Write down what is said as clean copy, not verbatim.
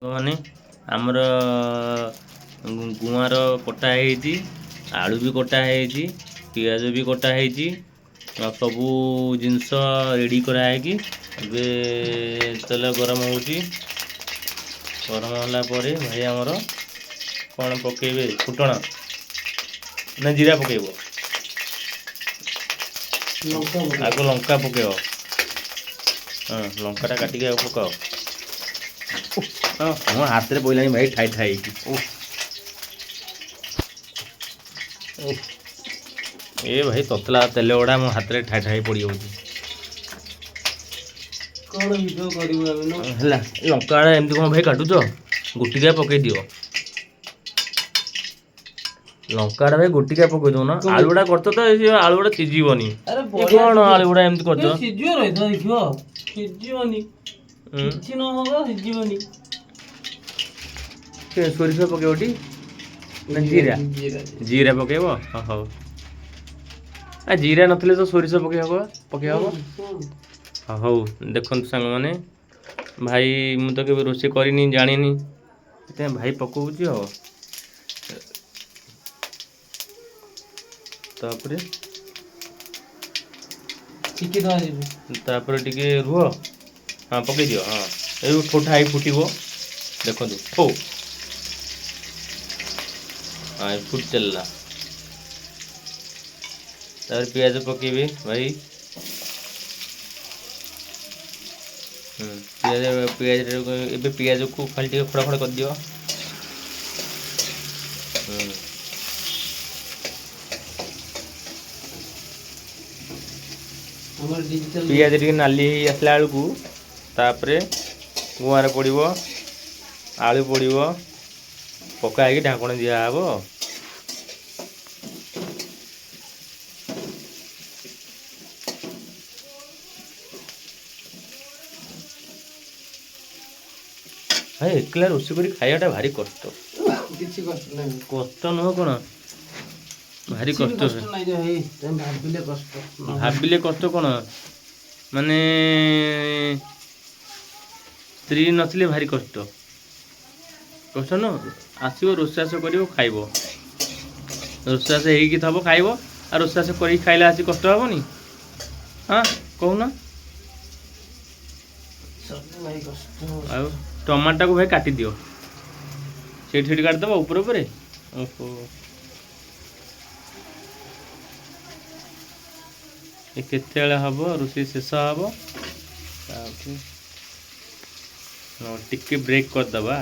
ମାନେ ଆମର ଗୁଆଁର କଟା ହେଇଛି, ଆଳୁ ବି କଟା ହେଇଛି, ପିଆଜ ବି କଟା ହେଇଛି, ସବୁ ଜିନିଷ ରେଡ଼ି କରାହେଇକି ଏବେ ତେଲ ଗରମ ହେଉଛି। ଗରମ ହେଲା ପରେ ଭାଇ ଆମର କ'ଣ ପକେଇବେ? ଫୁଟଣ ନା ଜିରା ପକେଇବ? ଆଗ ଲଙ୍କା ପକେଇବ। ହଁ, ଲଙ୍କାଟା କାଟିକି ଆଗ ପକାଅ। ମୋ ହାତରେ ପଇଲାଣି ଭାଇ ଠାଇ ଠାଇ ହେଇକି। ଏ ଭାଇ ତତଲା ତେଲ ଗୁଡ଼ା ମୋ ହାତରେ ଠାଇ ଠାଇ ପଡ଼ିଯାଉଛି। କ'ଣ ଭିଡ଼ିଓ କରିବୁ ଆମେ ହେଲା, ଏ ଲଙ୍କା ଏମିତି କ'ଣ ଭାଇ କାଟୁଛ? ଗୋଟିକା ପକେଇ ଦିଅ। ଲଙ୍କାଟା ଭାଇ ଗୋଟିକା ପକେଇ ଦଉନ। ଆଳୁଟା କରିଛ ତ ସେ ଆଳୁଟା ସିଝିବନି। କ'ଣ ଆଳୁଗୁଡ଼ା ଏମିତି କରିଛ? ସିଝିବ ରହିଥା ଦେଖିବ, ସିଝିବନି କିଛି ନ ହବ ସିଝିବନି। ସୋରିଷ ପକେଇବ ଟି ନା ଜିରା? ଜିରା ପକେଇବ? ହଉ। ଜିରା ନଥିଲେ ତ ସୋରିଷ ପକେଇ ହବ। ହଉ, ଦେଖନ୍ତୁ ସାଙ୍ଗମାନେ, ଭାଇ ମୁଁ ତ କେବେ ରୋଷେଇ କରିନି, ଜାଣିନି, ସେଥିପାଇଁ ଭାଇ ପକଉଛି ଆଉ। ତାପରେ ଟିକେ ରୁହ। ହଁ, ପକେଇ ଦିଅ। ହଁ, ଏଇ ଠୋଠା ହେଇ ଫୁଟିବ। ଦେଖନ୍ତୁ, ହଉ, ହଁ, ଫୁଟି ଚାଲିଲା। ତାପରେ ପିଆଜ ପକେଇବେ ଭାଇ। ଏବେ ପିଆଜକୁ ଖାଲି ଟିକେ ଖଡ଼ ଖଡ଼ କରିଦିଅ। ପିଆଜ ଟିକେ ନାଲି ହେଇ ଆସିଲା ବେଳକୁ ତାପରେ ଗୁଆଁର ପଡ଼ିବ, ଆଳୁ ପଡ଼ିବ, ପକା ହେଇକି ଢାଙ୍କଣ ଦିଆହେବ। ଭାଇ ଏକଲା ରୋଷେଇ କରି ଖାଇବାଟା ଭାରି କଷ୍ଟ। କିଛି କଷ୍ଟ ନାହିଁ। କଷ୍ଟ ନୁହଁ କ'ଣ, ଭାରି କଷ୍ଟ। ଭାବିଲେ କଷ୍ଟ କ'ଣ, ମାନେ ସ୍ତ୍ରୀ ନଥିଲେ ଭାରି କଷ୍ଟ। କଷ୍ଟ ନୁହଁ, ଆସିବ ରୋଷେଇବାସ କରିବ, ଖାଇବ। ରୋଷେଇବାସ ହେଇକି ଥବ ଖାଇବ, ଆଉ ରୋଷେଇବାସ କରିକି ଖାଇଲେ ଆସି କଷ୍ଟ ହେବନି? ହଁ, କହୁନ। ଆଉ ଟମାଟୋକୁ ଭାଇ କାଟିଦିଅ, ସେଇଠି କାଟିଦେବ ଉପରେ। ଓହୋ, ଏ କେତେବେଳେ ହେବ ରୋଷେଇ ଶେଷ ହେବ? ତାପରେ ଟିକେ ବ୍ରେକ୍ କରିଦେବା।